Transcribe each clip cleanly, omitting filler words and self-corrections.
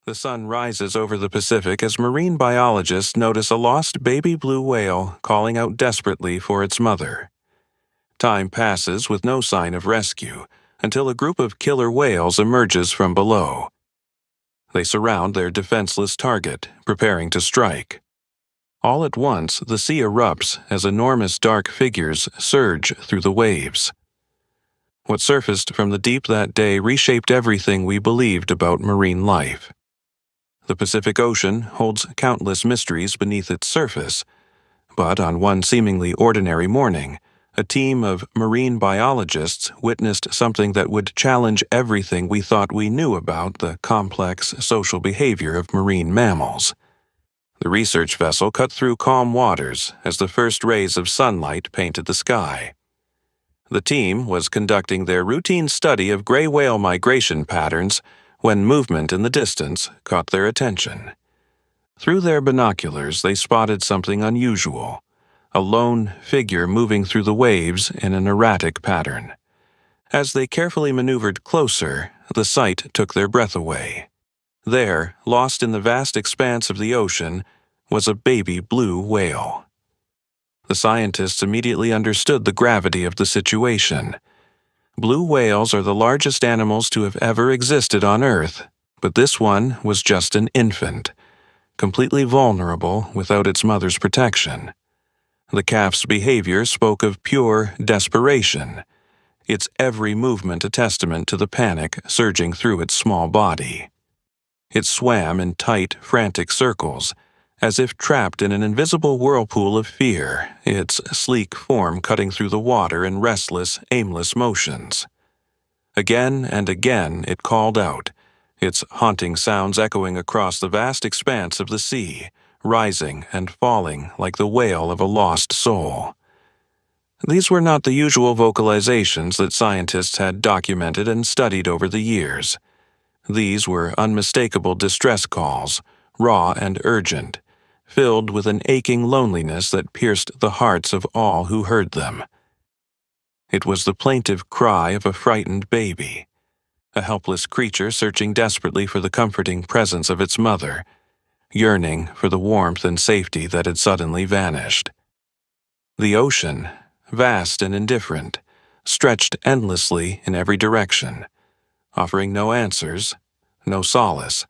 The sun rises over the Pacific as marine biologists notice a lost baby blue whale calling out desperately for its mother. Time passes with no sign of rescue until a group of killer whales emerges from below. They surround their defenseless target, preparing to strike. All at once, the sea erupts as enormous dark figures surge through the waves. What surfaced from the deep that day reshaped everything we believed about marine life. The Pacific Ocean holds countless mysteries beneath its surface, but on one seemingly ordinary morning, a team of marine biologists witnessed something that would challenge everything we thought we knew about the complex social behavior of marine mammals. The research vessel cut through calm waters as the first rays of sunlight painted the sky. The team was conducting their routine study of gray whale migration patterns when movement in the distance caught their attention. Through their binoculars, they spotted something unusual, a lone figure moving through the waves in an erratic pattern. As they carefully maneuvered closer, the sight took their breath away. There, lost in the vast expanse of the ocean, was a baby blue whale. The scientists immediately understood the gravity of the situation. Blue whales are the largest animals to have ever existed on Earth, but this one was just an infant, completely vulnerable without its mother's protection. The calf's behavior spoke of pure desperation, its every movement a testament to the panic surging through its small body. It swam in tight, frantic circles, as if trapped in an invisible whirlpool of fear, its sleek form cutting through the water in restless, aimless motions. Again and again it called out, its haunting sounds echoing across the vast expanse of the sea, rising and falling like the wail of a lost soul. These were not the usual vocalizations that scientists had documented and studied over the years. These were unmistakable distress calls, raw and urgent, filled with an aching loneliness that pierced the hearts of all who heard them. It was the plaintive cry of a frightened baby, a helpless creature searching desperately for the comforting presence of its mother, yearning for the warmth and safety that had suddenly vanished. The ocean, vast and indifferent, stretched endlessly in every direction, offering no answers, no solace,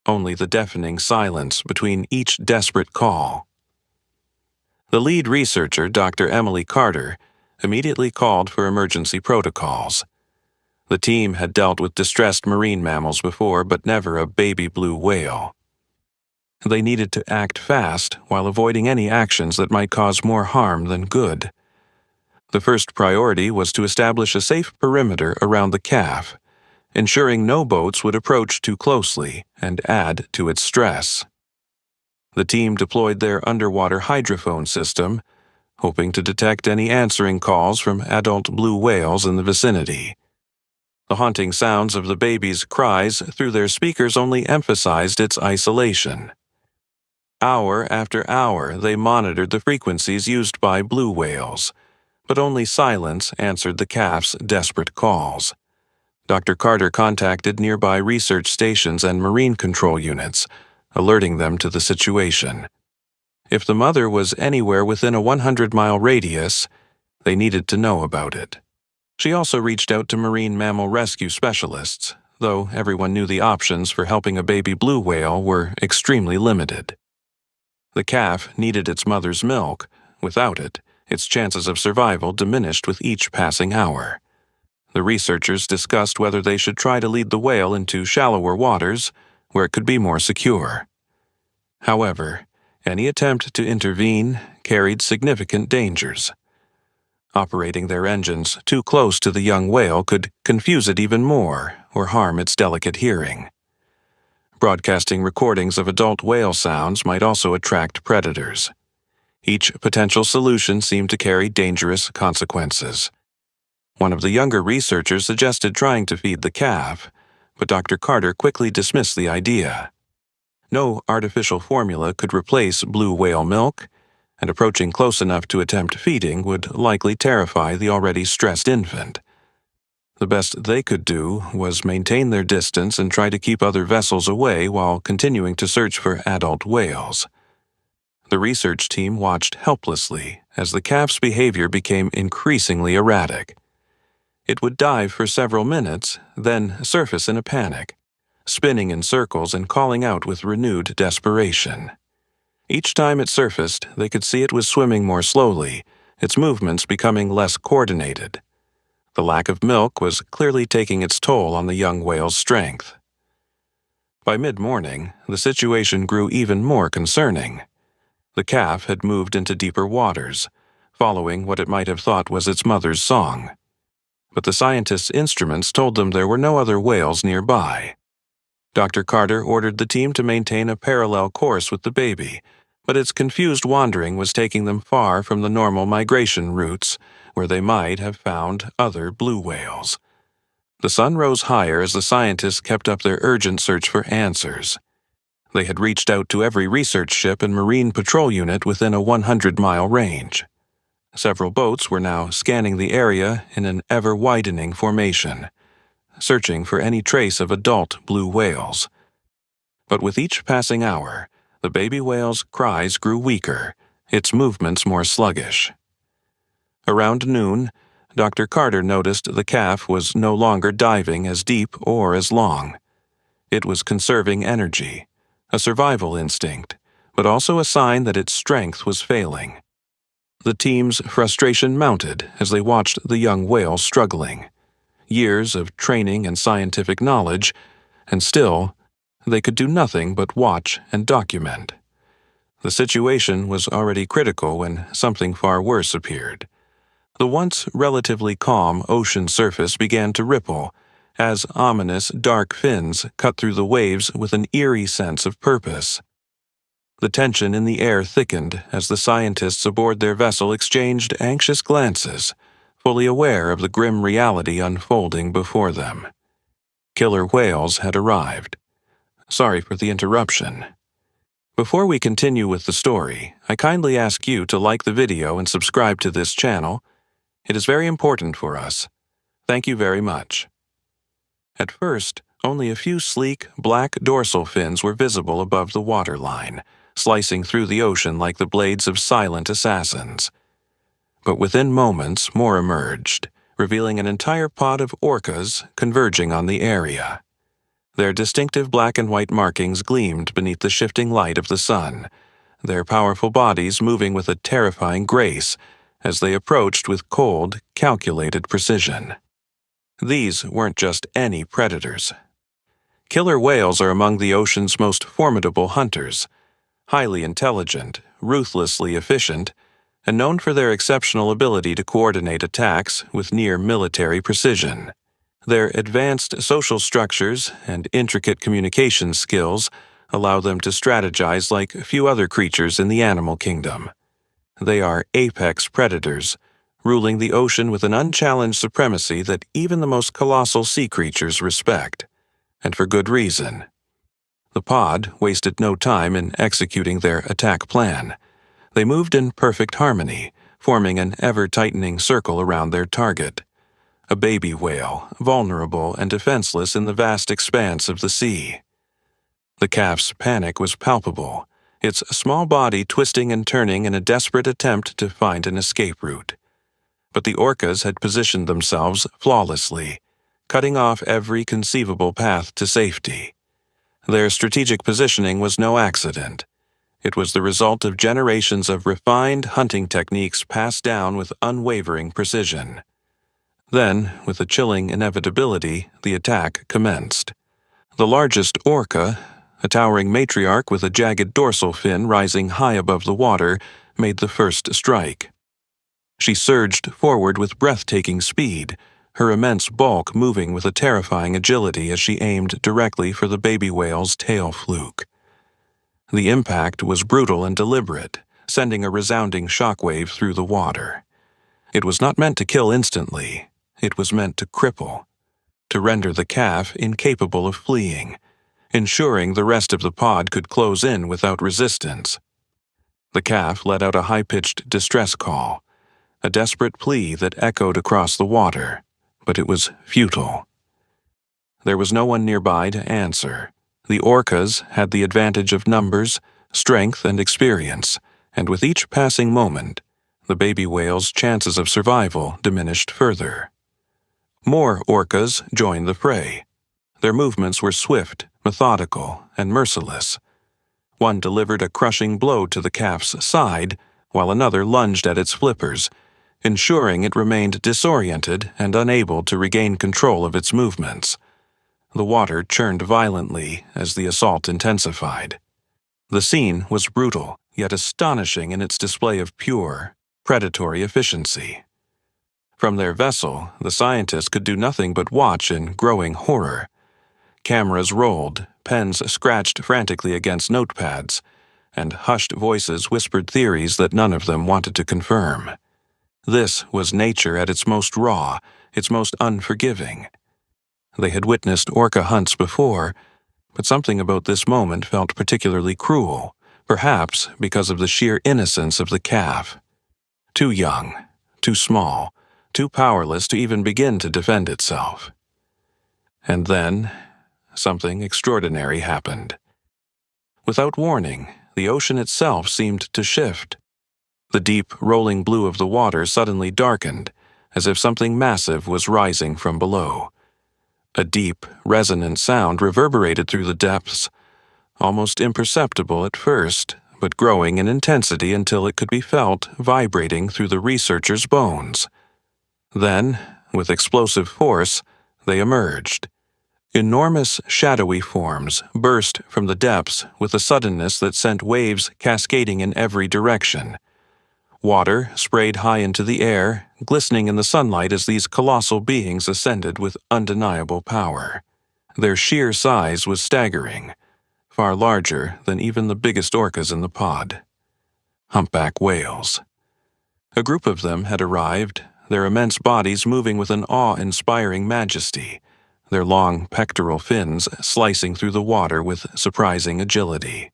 only the deafening silence between each desperate call. The lead researcher, Dr. Emily Carter, immediately called for emergency protocols. The team had dealt with distressed marine mammals before, but never a baby blue whale. They needed to act fast while avoiding any actions that might cause more harm than good. The first priority was to establish a safe perimeter around the calf, ensuring no boats would approach too closely and add to its stress. The team deployed their underwater hydrophone system, hoping to detect any answering calls from adult blue whales in the vicinity. The haunting sounds of the baby's cries through their speakers only emphasized its isolation. Hour after hour, they monitored the frequencies used by blue whales, but only silence answered the calf's desperate calls. Dr. Carter contacted nearby research stations and marine control units, alerting them to the situation. If the mother was anywhere within a 100-mile radius, they needed to know about it. She also reached out to marine mammal rescue specialists, though everyone knew the options for helping a baby blue whale were extremely limited. The calf needed its mother's milk. Without it, its chances of survival diminished with each passing hour. The researchers discussed whether they should try to lead the whale into shallower waters where it could be more secure. However, any attempt to intervene carried significant dangers. Operating their engines too close to the young whale could confuse it even more or harm its delicate hearing. Broadcasting recordings of adult whale sounds might also attract predators. Each potential solution seemed to carry dangerous consequences. One of the younger researchers suggested trying to feed the calf, but Dr. Carter quickly dismissed the idea. No artificial formula could replace blue whale milk, and approaching close enough to attempt feeding would likely terrify the already stressed infant. The best they could do was maintain their distance and try to keep other vessels away while continuing to search for adult whales. The research team watched helplessly as the calf's behavior became increasingly erratic. It would dive for several minutes, then surface in a panic, spinning in circles and calling out with renewed desperation. Each time it surfaced, they could see it was swimming more slowly, its movements becoming less coordinated. The lack of milk was clearly taking its toll on the young whale's strength. By mid-morning, the situation grew even more concerning. The calf had moved into deeper waters, following what it might have thought was its mother's song. But the scientists' instruments told them there were no other whales nearby. Dr. Carter ordered the team to maintain a parallel course with the baby, but its confused wandering was taking them far from the normal migration routes, where they might have found other blue whales. The sun rose higher as the scientists kept up their urgent search for answers. They had reached out to every research ship and marine patrol unit within a 100-mile range. Several boats were now scanning the area in an ever-widening formation, searching for any trace of adult blue whales. But with each passing hour, the baby whale's cries grew weaker, its movements more sluggish. Around noon, Dr. Carter noticed the calf was no longer diving as deep or as long. It was conserving energy, a survival instinct, but also a sign that its strength was failing. The team's frustration mounted as they watched the young whale struggling. Years of training and scientific knowledge, and still, they could do nothing but watch and document. The situation was already critical when something far worse appeared. The once relatively calm ocean surface began to ripple, as ominous dark fins cut through the waves with an eerie sense of purpose. The tension in the air thickened as the scientists aboard their vessel exchanged anxious glances, fully aware of the grim reality unfolding before them. Killer whales had arrived. Sorry for the interruption. Before we continue with the story, I kindly ask you to like the video and subscribe to this channel. It is very important for us. Thank you very much. At first, only a few sleek, black dorsal fins were visible above the waterline, slicing through the ocean like the blades of silent assassins. But within moments, more emerged, revealing an entire pod of orcas converging on the area. Their distinctive black and white markings gleamed beneath the shifting light of the sun, their powerful bodies moving with a terrifying grace as they approached with cold, calculated precision. These weren't just any predators. Killer whales are among the ocean's most formidable hunters, highly intelligent, ruthlessly efficient, and known for their exceptional ability to coordinate attacks with near-military precision. Their advanced social structures and intricate communication skills allow them to strategize like few other creatures in the animal kingdom. They are apex predators, ruling the ocean with an unchallenged supremacy that even the most colossal sea creatures respect, and for good reason. The pod wasted no time in executing their attack plan. They moved in perfect harmony, forming an ever-tightening circle around their target. A baby whale, vulnerable and defenseless in the vast expanse of the sea. The calf's panic was palpable, its small body twisting and turning in a desperate attempt to find an escape route. But the orcas had positioned themselves flawlessly, cutting off every conceivable path to safety. Their strategic positioning was no accident. It was the result of generations of refined hunting techniques passed down with unwavering precision. Then, with a chilling inevitability, the attack commenced. The largest orca, a towering matriarch with a jagged dorsal fin rising high above the water, made the first strike. She surged forward with breathtaking speed, her immense bulk moving with a terrifying agility as she aimed directly for the baby whale's tail fluke. The impact was brutal and deliberate, sending a resounding shockwave through the water. It was not meant to kill instantly. It was meant to cripple, to render the calf incapable of fleeing, ensuring the rest of the pod could close in without resistance. The calf let out a high-pitched distress call, a desperate plea that echoed across the water, but it was futile. There was no one nearby to answer. The orcas had the advantage of numbers, strength, and experience, and with each passing moment, the baby whale's chances of survival diminished further. More orcas joined the fray. Their movements were swift, methodical, and merciless. One delivered a crushing blow to the calf's side, while another lunged at its flippers, ensuring it remained disoriented and unable to regain control of its movements. The water churned violently as the assault intensified. The scene was brutal, yet astonishing in its display of pure, predatory efficiency. From their vessel, the scientists could do nothing but watch in growing horror. Cameras rolled, pens scratched frantically against notepads, and hushed voices whispered theories that none of them wanted to confirm. This was nature at its most raw, its most unforgiving. They had witnessed orca hunts before, but something about this moment felt particularly cruel, perhaps because of the sheer innocence of the calf. Too young, too small, too powerless to even begin to defend itself. And then, something extraordinary happened. Without warning, the ocean itself seemed to shift. The deep, rolling blue of the water suddenly darkened, as if something massive was rising from below. A deep, resonant sound reverberated through the depths, almost imperceptible at first, but growing in intensity until it could be felt vibrating through the researchers' bones. Then, with explosive force, they emerged. Enormous, shadowy forms burst from the depths with a suddenness that sent waves cascading in every direction. Water sprayed high into the air, glistening in the sunlight as these colossal beings ascended with undeniable power. Their sheer size was staggering, far larger than even the biggest orcas in the pod. Humpback whales. A group of them had arrived, their immense bodies moving with an awe-inspiring majesty, their long pectoral fins slicing through the water with surprising agility.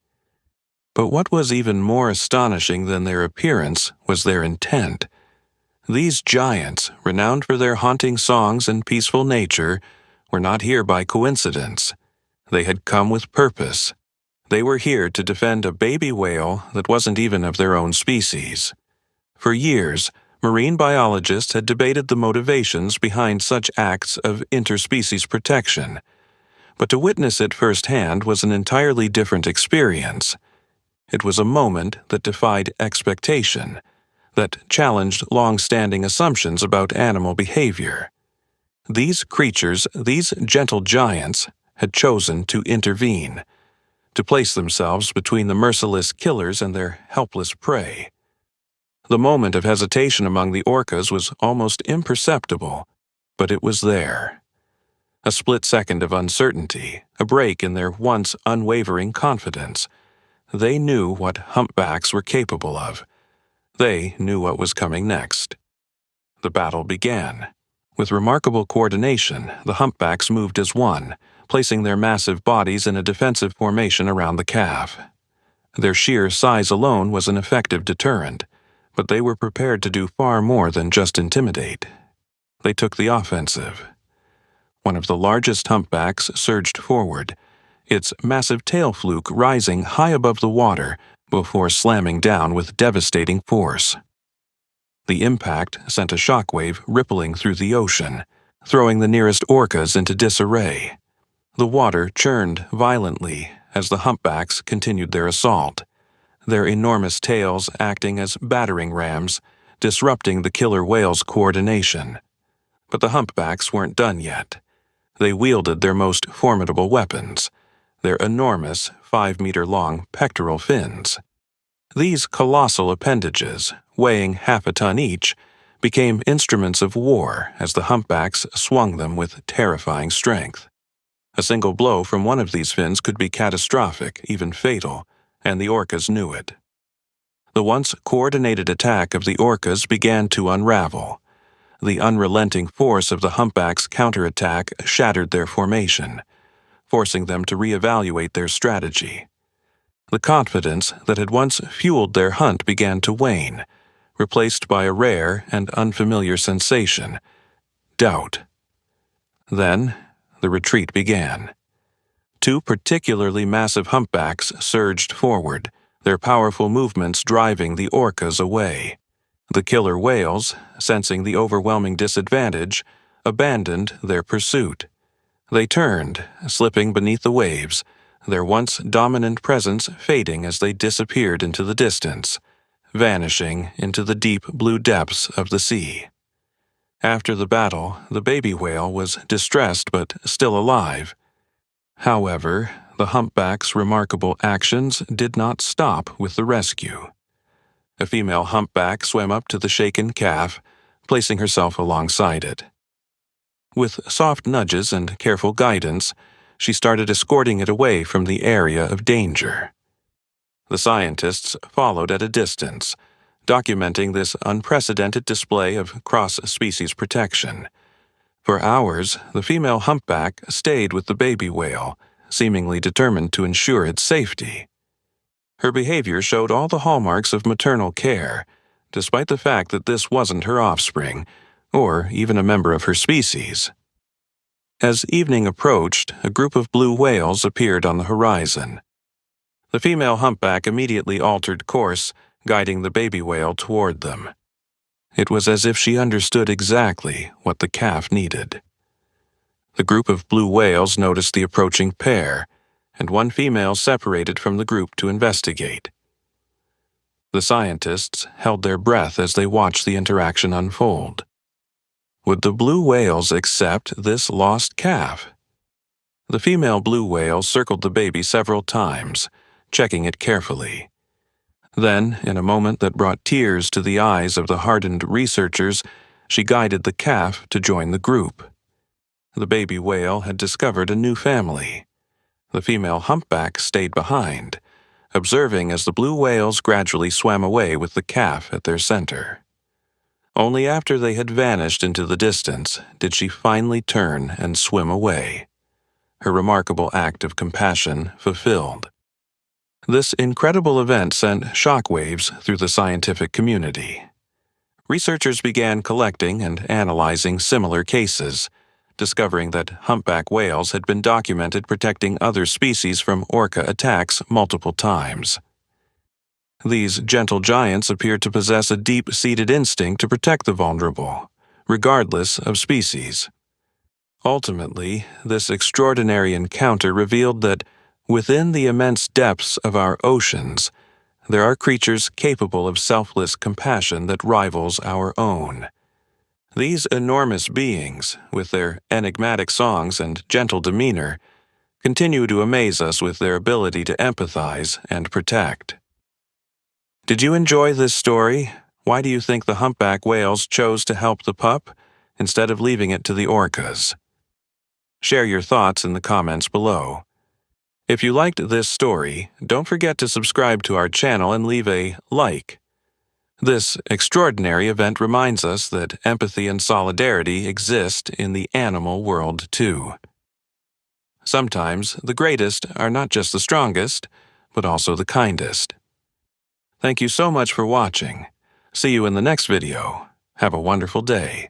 But what was even more astonishing than their appearance was their intent. These giants, renowned for their haunting songs and peaceful nature, were not here by coincidence. They had come with purpose. They were here to defend a baby whale that wasn't even of their own species. For years, marine biologists had debated the motivations behind such acts of interspecies protection. But to witness it firsthand was an entirely different experience. It was a moment that defied expectation, that challenged long-standing assumptions about animal behavior. These creatures, these gentle giants, had chosen to intervene, to place themselves between the merciless killers and their helpless prey. The moment of hesitation among the orcas was almost imperceptible, but it was there. A split second of uncertainty, a break in their once unwavering confidence. They knew what humpbacks were capable of. They knew what was coming next. The battle began. With remarkable coordination, the humpbacks moved as one, placing their massive bodies in a defensive formation around the calf. Their sheer size alone was an effective deterrent, but they were prepared to do far more than just intimidate. They took the offensive. One of the largest humpbacks surged forward, its massive tail fluke rising high above the water before slamming down with devastating force. The impact sent a shockwave rippling through the ocean, throwing the nearest orcas into disarray. The water churned violently as the humpbacks continued their assault, their enormous tails acting as battering rams, disrupting the killer whale's coordination. But the humpbacks weren't done yet. They wielded their most formidable weapons, their enormous 5-meter-long pectoral fins. These colossal appendages, weighing half a ton each, became instruments of war as the humpbacks swung them with terrifying strength. A single blow from one of these fins could be catastrophic, even fatal, and the orcas knew it. The once coordinated attack of the orcas began to unravel. The unrelenting force of the humpbacks' counterattack shattered their formation, forcing them to reevaluate their strategy. The confidence that had once fueled their hunt began to wane, replaced by a rare and unfamiliar sensation: doubt. Then, the retreat began. Two particularly massive humpbacks surged forward, their powerful movements driving the orcas away. The killer whales, sensing the overwhelming disadvantage, abandoned their pursuit. They turned, slipping beneath the waves, their once dominant presence fading as they disappeared into the distance, vanishing into the deep blue depths of the sea. After the battle, the baby whale was distressed but still alive. However, the humpback's remarkable actions did not stop with the rescue. A female humpback swam up to the shaken calf, placing herself alongside it. With soft nudges and careful guidance, she started escorting it away from the area of danger. The scientists followed at a distance, documenting this unprecedented display of cross-species protection. For hours, the female humpback stayed with the baby whale, seemingly determined to ensure its safety. Her behavior showed all the hallmarks of maternal care, despite the fact that this wasn't her offspring, or even a member of her species. As evening approached, a group of blue whales appeared on the horizon. The female humpback immediately altered course, guiding the baby whale toward them. It was as if she understood exactly what the calf needed. The group of blue whales noticed the approaching pair, and one female separated from the group to investigate. The scientists held their breath as they watched the interaction unfold. Would the blue whales accept this lost calf? The female blue whale circled the baby several times, checking it carefully. Then, in a moment that brought tears to the eyes of the hardened researchers, she guided the calf to join the group. The baby whale had discovered a new family. The female humpback stayed behind, observing as the blue whales gradually swam away with the calf at their center. Only after they had vanished into the distance did she finally turn and swim away, her remarkable act of compassion fulfilled. This incredible event sent shockwaves through the scientific community. Researchers began collecting and analyzing similar cases, discovering that humpback whales had been documented protecting other species from orca attacks multiple times. These gentle giants appeared to possess a deep-seated instinct to protect the vulnerable, regardless of species. Ultimately, this extraordinary encounter revealed that within the immense depths of our oceans, there are creatures capable of selfless compassion that rivals our own. These enormous beings, with their enigmatic songs and gentle demeanor, continue to amaze us with their ability to empathize and protect. Did you enjoy this story? Why do you think the humpback whales chose to help the pup instead of leaving it to the orcas? Share your thoughts in the comments below. If you liked this story, don't forget to subscribe to our channel and leave a like. This extraordinary event reminds us that empathy and solidarity exist in the animal world too. Sometimes the greatest are not just the strongest, but also the kindest. Thank you so much for watching. See you in the next video. Have a wonderful day.